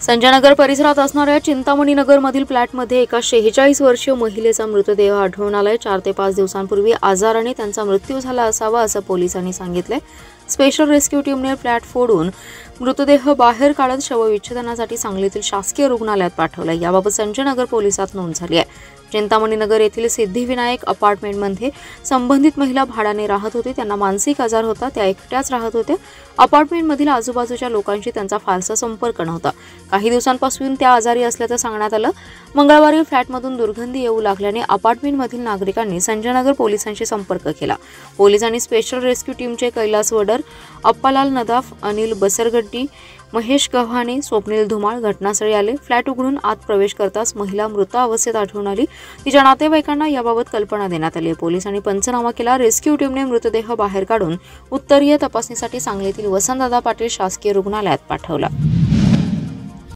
संजयनगर परिसरात असणाऱ्या चिंतामणी नगरमधील फ्लॅटमध्ये एका 46 वर्षीय महिलेचा मृतदेह आढळून आलाय। 4 ते 5 दिवसांपूर्वी आजाराने त्यांचा मृत्यू झाला असावा असं पोलिसांनी सांगितले। स्पेशल रेस्क्यू टीमने फ्लॅट फोडून मृतदेह बाहेर काढत शवविच्छेदनासाठी सांगलीतील शासकीय रुग्णालयात पाठवले। याबाबत संजयनगर पोलिसात नोंद झाली आहे। चिंतामणी नगर येथील सिद्धिविनायक अपार्टमेंटमध्ये संबंधित महिला भाड्याने राहत होती। त्यांना मानसिक आजार होता, त्या एकट्याच राहत होत्या। अपार्टमेंटमधील आजूबाजूच्या लोकांशी त्यांचा फारसा संपर्क नव्हता। काही दिवसांपासून त्या आजारी असल्याचं सांगण्यात आलं। मंगळवारी फ्लॅटमधून दुर्गंधी येऊ लागल्याने अपार्टमेंटमधील नागरिकांनी संजयनगर पोलिसांशी संपर्क केला। पोलिसांनी स्पेशल रेस्क्यू टीमचे कैलास वडर, अप्पालाल नदाफ, अनिल बसरगड्डी, महेश गव्हाणे, स्वप्नील धुमाळ घटनास्थळी आले। फ्लॅट उघडून आत प्रवेश करताच महिला मृत अवस्थेत आढळून आली। तिच्या नातेवाईकांना याबाबत कल्पना देण्यात आली। पोलिसांनी पंचनामा केला। रेस्क्यू टीमने मृतदेह बाहेर काढून उत्तरीय तपासणीसाठी सांगलीतील वसंतदादा पाटील शासकीय रुग्णालयात पाठवला।